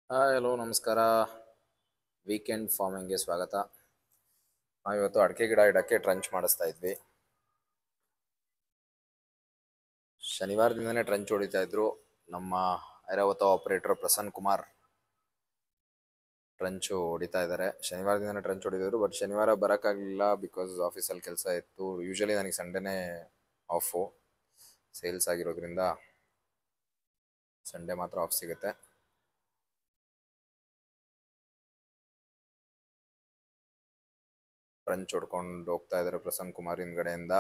Hi hello ನಮಸ್ಕಾರ. Weekend ಫಾರ್ಮಿಂಗ್ಗೆ ಸ್ವಾಗತ. ನಾವಿವತ್ತು ಅಡಿಕೆ ಗಿಡ ಇಡಕ್ಕೆ ಟ್ರಂಚ್ ಮಾಡಿಸ್ತಾ ಇದ್ವಿ. ಶನಿವಾರದಿಂದನೇ ಟ್ರಂಚ್ ಹೊಡಿತಾ ಇದ್ರು ನಮ್ಮ ಐರಾವತ ಆಪರೇಟರ್ ಪ್ರಸನ್ನ ಕುಮಾರ್. ಟ್ರಂಚು ಹೊಡಿತಾ ಇದ್ದಾರೆ. ಶನಿವಾರದಿಂದನೇ ಟ್ರಂಚ್ ಹೊಡಿತಿದ್ರು, ಬಟ್ ಶನಿವಾರ ಬರೋಕ್ಕಾಗಲಿಲ್ಲ ಬಿಕಾಸ್ ಆಫೀಸಲ್ಲಿ ಕೆಲಸ ಇತ್ತು. ಯೂಶಲಿ ನನಗೆ ಸಂಡೇನೇ ಆಫು, ಸೇಲ್ಸ್ ಆಗಿರೋದ್ರಿಂದ ಸಂಡೇ ಮಾತ್ರ ಆಫ್ ಸಿಗುತ್ತೆ. ಟ್ರಂಚ್ ಹೊಡ್ಕೊಂಡು ಹೋಗ್ತಾ ಇದ್ದಾರೆ ಪ್ರಸನ್ನ ಕುಮಾರ್ ಹಿಂದ್ಗಡೆಯಿಂದ.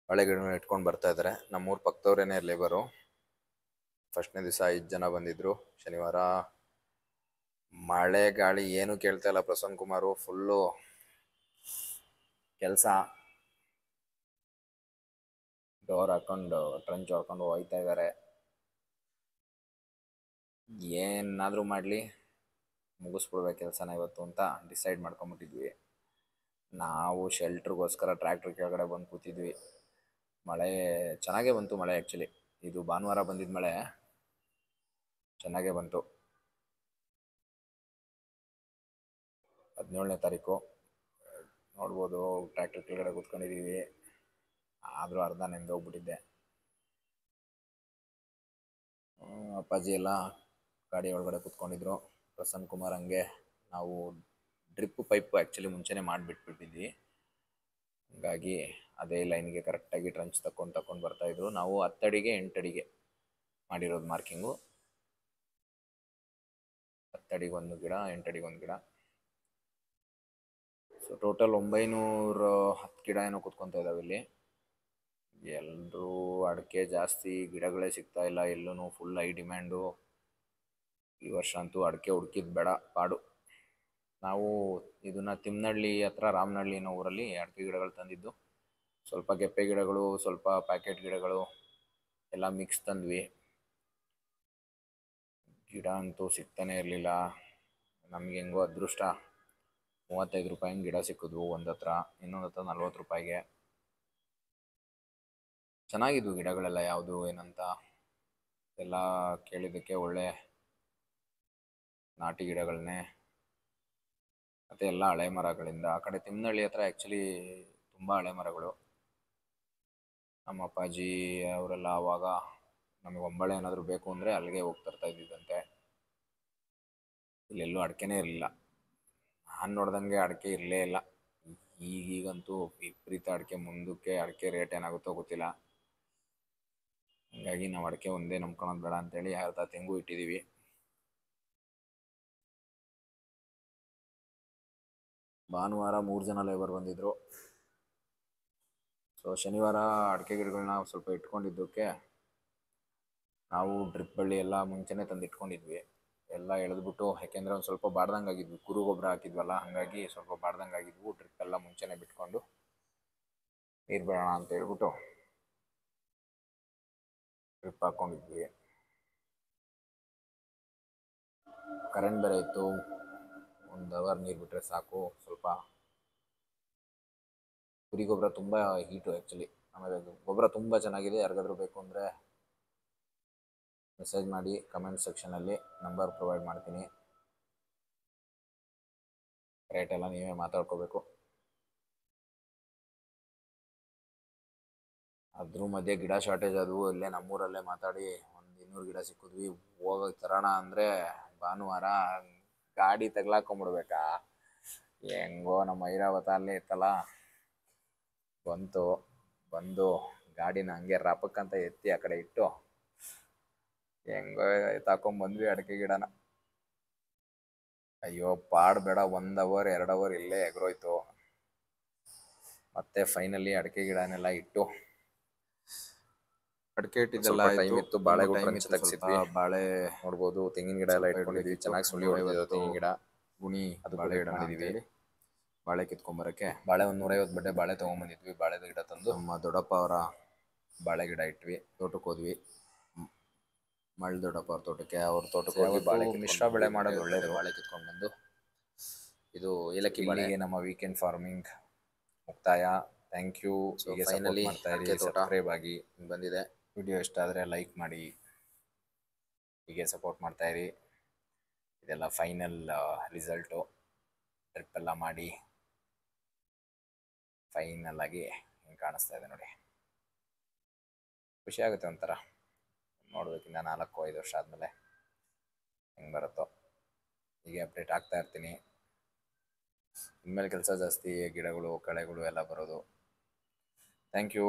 ಹಳೆ ಗಿಡಗಳನ್ನ ಇಟ್ಕೊಂಡು ಬರ್ತಾ ಇದ್ದಾರೆ. ನಮ್ಮೂರ ಪಕ್ಕದವರೇನೆ ಲೇಬರು. ಫಸ್ಟ್ನೇ ದಿವಸ 5 ಜನ ಬಂದಿದ್ರು. ಶನಿವಾರ ಮಳೆ ಗಾಳಿ ಏನು ಕೇಳ್ತಾ ಇಲ್ಲ. ಪ್ರಸನ್ನ ಕುಮಾರು ಫುಲ್ಲು ಕೆಲಸ. ಡೋರ್ ಹಾಕೊಂಡು ಟ್ರಂಚ್ ಹೊಡ್ಕೊಂಡು ಹೋಗ್ತಾ ಇದ್ದಾರೆ. ಏನಾದರೂ ಮಾಡಲಿ ಮುಗಿಸ್ಬಿಡ್ಬೇಕು ಕೆಲಸನ ಇವತ್ತು ಅಂತ ಡಿಸೈಡ್ ಮಾಡ್ಕೊಂಬಿಟ್ಟಿದ್ವಿ. ನಾವು ಶೆಲ್ಟ್ರಿಗೋಸ್ಕರ ಟ್ರ್ಯಾಕ್ಟರ್ ಕೆಳಗಡೆ ಬಂದು ಕೂತಿದ್ವಿ. ಮಳೆ ಚೆನ್ನಾಗೇ ಬಂತು. ಮಳೆ ಆ್ಯಕ್ಚುಲಿ ಇದು ಭಾನುವಾರ ಬಂದಿದ್ದ ಮಳೆ ಚೆನ್ನಾಗೇ ಬಂತು. 17ನೇ ತಾರೀಕು ನೋಡ್ಬೋದು. ಟ್ರ್ಯಾಕ್ಟರ್ ಕೆಳಗಡೆ ಕೂತ್ಕೊಂಡಿದ್ದೀವಿ. ಆದರೂ ಅರ್ಧ ನೆಂದೋಗ್ಬಿಟ್ಟಿದ್ದೆ. ಅಪ್ಪಾಜಿ ಎಲ್ಲ ಗಾಡಿ ಒಳಗಡೆ ಕೂತ್ಕೊಂಡಿದ್ರು. ಪ್ರಸನ್ನ ಕುಮಾರ್ ಹಂಗೆ. ನಾವು ಡ್ರಿಪ್ ಪೈಪು ಆ್ಯಕ್ಚುಲಿ ಮುಂಚೆನೇ ಮಾಡಿಬಿಟ್ಬಿಟ್ಟಿದ್ವಿ. ಹಂಗಾಗಿ ಅದೇ ಲೈನ್ಗೆ ಕರೆಕ್ಟಾಗಿ ಟ್ರಂಚ್ ತಗೊಂಡು ಬರ್ತಾಯಿದ್ರು. ನಾವು 10 ಅಡಿಗೆ 8 ಅಡಿಗೆ ಮಾಡಿರೋದು ಮಾರ್ಕಿಂಗು. 10 ಅಡಿಗೆ ಒಂದು ಗಿಡ, 8 ಅಡಿಗೆ ಒಂದು ಗಿಡ. ಸೊ ಟೋಟಲ್ 910 ಗಿಡ ಏನೋ ಕೂತ್ಕೊತಾ ಇದ್ದಾವೆ ಇಲ್ಲಿ. ಎಲ್ಲರೂ ಅಡಿಕೆ ಜಾಸ್ತಿ ಗಿಡಗಳೇ ಸಿಗ್ತಾ ಇಲ್ಲ ಎಲ್ಲೂ. ಫುಲ್ ಹೈ ಡಿಮ್ಯಾಂಡು ಈ ವರ್ಷ ಅಂತೂ. ಅಡಿಕೆ ಹುಡುಕಿದ್ ಬೇಡ ಪಾಡು. ನಾವು ಇದನ್ನು ತಿಮ್ಮನಹಳ್ಳಿ ಹತ್ರ ರಾಮನಹಳ್ಳಿ ಅನ್ನೋ ಊರಲ್ಲಿ ಅಡಿಕೆ ಗಿಡಗಳು ತಂದಿದ್ದು. ಸ್ವಲ್ಪ ಗೆಪ್ಪೆ ಗಿಡಗಳು, ಸ್ವಲ್ಪ ಪ್ಯಾಕೆಟ್ ಗಿಡಗಳು ಎಲ್ಲ ಮಿಕ್ಸ್ ತಂದ್ವಿ. ಗಿಡ ಅಂತೂ ಸಿಗ್ತಾನೆ ಇರಲಿಲ್ಲ. ನಮಗೆ ಹೆಂಗೋ ಅದೃಷ್ಟ 35 ರೂಪಾಯಿ ಗಿಡ ಸಿಕ್ಕಿದ್ವು ಒಂದು ಹತ್ರ, ಇನ್ನೊಂದು ಹತ್ರ 40 ರೂಪಾಯಿಗೆ. ಚೆನ್ನಾಗಿದ್ವು ಗಿಡಗಳೆಲ್ಲ. ಯಾವುದು ಏನಂತ ಎಲ್ಲ ಕೇಳಿದ್ದಕ್ಕೆ ಒಳ್ಳೆ ನಾಟಿ ಗಿಡಗಳನ್ನೇ, ಮತ್ತು ಎಲ್ಲ ಹಳೆ ಮರಗಳಿಂದ. ಆ ಕಡೆ ತಿಮ್ಮನಹಳ್ಳಿ ಹತ್ರ ಆ್ಯಕ್ಚುಲಿ ತುಂಬ ಹಳೆ ಮರಗಳು. ನಮ್ಮ ಅಪ್ಪಾಜಿ ಅವರೆಲ್ಲ ಆವಾಗ ನಮಗೆ ಒಂಬಳೆ ಏನಾದರೂ ಬೇಕು ಅಂದರೆ ಅಲ್ಲಿಗೆ ಹೋಗಿ ತರ್ತಾ ಇದ್ದಿದ್ದಂತೆ. ಇಲ್ಲೆಲ್ಲೂ ಅಡಿಕೆನೇ ಇರಲಿಲ್ಲ. ನಾನು ನೋಡ್ದಂಗೆ ಅಡಿಕೆ ಇರಲೇ ಇಲ್ಲ. ಈಗಂತೂ ವಿಪರೀತ ಅಡಿಕೆ. ಮುಂದಕ್ಕೆ ಅಡಿಕೆ ರೇಟ್ ಏನಾಗುತ್ತೋ ಗೊತ್ತಿಲ್ಲ. ಹಾಗಾಗಿ ನಾವು ಅಡಿಕೆ ಒಂದೇ ನಂಬ್ಕೊಳೋದು ಬೇಡ ಅಂತೇಳಿ ಅರ್ಧ ತೆಂಗು ಇಟ್ಟಿದ್ದೀವಿ. ಭಾನುವಾರ 3 ಜನ ಲೇಬರ್ ಬಂದಿದ್ದರು. ಸೊ ಶನಿವಾರ ಅಡಿಕೆ ಗಿಡಗಳನ್ನ ಸ್ವಲ್ಪ ಇಟ್ಕೊಂಡಿದ್ದಕ್ಕೆ ನಾವು ಡ್ರಿಪ್ ಬಳ್ಳಿ ಎಲ್ಲ ಮುಂಚೆನೇ ತಂದು ಇಟ್ಕೊಂಡಿದ್ವಿ. ಎಲ್ಲ ಎಳೆದ್ಬಿಟ್ಟು, ಯಾಕೆಂದರೆ ಒಂದು ಸ್ವಲ್ಪ ಬಾಡ್ದಂಗೆ ಆಗಿದ್ವಿ. ಕುರು ಗೊಬ್ಬರ ಹಾಕಿದ್ವಲ್ಲ, ಹಾಗಾಗಿ ಸ್ವಲ್ಪ ಬಾಡ್ದಂಗೆ ಆಗಿದ್ವು. ಡ್ರಿಪ್ ಎಲ್ಲ ಮುಂಚೆನೇ ಬಿಟ್ಕೊಂಡು ನೀರು ಬೇಡ ಅಂತ ಹೇಳ್ಬಿಟ್ಟು ಡ್ರಿಪ್ ಹಾಕ್ಕೊಂಡಿದ್ವಿ. ಕರೆಂಟ್ ಬೇರೆ ಇತ್ತು. 1 ಅವರ್ ನೀರು ಬಿಟ್ಟರೆ ಸಾಕು. ಸ್ವಲ್ಪ ಕುರಿ ಗೊಬ್ಬರ ತುಂಬ ಹೀಟು ಆ್ಯಕ್ಚುಲಿ. ಆಮೇಲೆ ಅದು ಗೊಬ್ಬರ ತುಂಬ ಚೆನ್ನಾಗಿದೆ. ಯಾರಿಗಾದ್ರೂ ಬೇಕು ಅಂದರೆ ಮೆಸೇಜ್ ಮಾಡಿ. ಕಮೆಂಟ್ ಸೆಕ್ಷನಲ್ಲಿ ನಂಬರ್ ಪ್ರೊವೈಡ್ ಮಾಡ್ತೀನಿ. ರೇಟೆಲ್ಲ ನೀವೇ ಮಾತಾಡ್ಕೋಬೇಕು. ಅದ್ರ ಮಧ್ಯೆ ಗಿಡ ಶಾರ್ಟೇಜ್ ಆದವು. ಇಲ್ಲೇ ನಮ್ಮೂರಲ್ಲೇ ಮಾತಾಡಿ ಒಂದು 200 ಗಿಡ ಸಿಕ್ಕಿದ್ವಿ. ಹೋಗೋಕೆ ತರೋಣ ಅಂದರೆ ಭಾನುವಾರ ಗಾಡಿ ತಗ್ಲಾಕೊಂಬಿಡ್ಬೇಕಾ. ಹೆಂಗೋ ನಮ್ಮ ಐರಾವತ ಅಲ್ಲೇ ಇತ್ತಲ್ಲ, ಬಂದು ಗಾಡಿನ ಹಂಗೆ ರಾಪಕ್ಕಂತ ಎತ್ತಿ ಆ ಕಡೆ ಇಟ್ಟು ಹೆಂಗೋ ತಾಕೊಂಬಂದ್ವಿ ಅಡಿಕೆ ಗಿಡನ. ಅಯ್ಯೋ ಪಾಡ್ಬೇಡ, 1 ಅವರ್ 2 ಅವರ್ ಇಲ್ಲೇ ಎಗರೋಯ್ತು. ಮತ್ತೆ ಫೈನಲಿ ಅಡಿಕೆ ಗಿಡನೆಲ್ಲ ಇಟ್ಟು, ಅಡಿಕೆ ಇಟ್ಟಿದ್ದೆಲ್ಲ ಟೈಮ್ ಇತ್ತು. ಬಾಳೆಗಳು ಟ್ರಂಚ್ ತೆಗ್ಸಿದ್ವಿ. ಬಾಳೆ ನೋಡ್ಬೋದು. ತೆಂಗಿನ ಗಿಡ ಎಲ್ಲ ಇಟ್ಕೊಂಡಿದ್ವಿ. ಚೆನ್ನಾಗಿ ಸುಳಿ ಹೊಡೆದಿದ್ದು ತೆಂಗಿನ ಗಿಡ. ಗುಣಿ ಅದು ಬಾಳೆ ಗಿಡ ಮಾಡಿದ್ವಿ. ಬಾಳೆ ಕಿತ್ಕೊಂಬರಕ್ಕೆ ಬಾಳೆ 150 ಬಡ್ಡೆ ಬಾಳೆ ತೊಗೊಂಬಂದಿದ್ವಿ. ಬಾಳೆದ ಗಿಡ ತಂದು ನಮ್ಮ ದೊಡ್ಡಪ್ಪ ಅವರ ಬಾಳೆ ಗಿಡ ಇಟ್ವಿ. ತೋಟಕ್ಕೆ ಹೋದ್ವಿ. ಮಳ್ ದೊಡ್ಡಪ್ಪ ಅವ್ರ ತೋಟಕ್ಕೆ. ಅವ್ರ ತೋಟಕ್ಕೆ ಹೋಗಿ ಬಾಳೆ ಮಿಶ್ರ ಬೆಳೆ ಮಾಡೋದು ಒಳ್ಳೇದು. ಬಾಳೆ ಕಿತ್ಕೊಂಡು ಬಂದು ಇದು ಏಲಕ್ಕಿ ಬಾಳೆಗೆ ನಮ್ಮ ವೀಕೆಂಡ್ ಫಾರ್ಮಿಂಗ್ ಮುಕ್ತಾಯ. Thank you. ಹೀಗೆ ಫೈನಲಿ ಮಾಡ್ತಾ ಇರಿ. ಸಬ್ಸ್ಕ್ರೈಬ್ ಆಗಿ ಬಂದಿದೆ. ವಿಡಿಯೋ ಇಷ್ಟ ಆದರೆ ಲೈಕ್ ಮಾಡಿ. ಹೀಗೆ ಸಪೋರ್ಟ್ ಮಾಡ್ತಾಯಿರಿ. ಇದೆಲ್ಲ ಫೈನಲ್ ರಿಸಲ್ಟು. ಟ್ರಿಪ್ ಎಲ್ಲ ಮಾಡಿ ಫೈನಲ್ ಆಗಿ ಹಿಂಗೆ ಕಾಣಿಸ್ತಾ ಇದೆ ನೋಡಿ. ಖುಷಿ ಆಗುತ್ತೆ ಒಂಥರ. ನೋಡಬೇಕಿನ್ನ 4-5 ವರ್ಷ ಆದಮೇಲೆ ಹೆಂಗೆ ಬರುತ್ತೋ. ಹೀಗೆ ಅಪ್ಡೇಟ್ ಆಗ್ತಾ ಇರ್ತೀನಿ. ಇನ್ಮೇಲೆ ಕೆಲಸ ಜಾಸ್ತಿ, ಗಿಡಗಳು ಕಳೆಗಳು ಎಲ್ಲ ಬರೋದು. Thank you.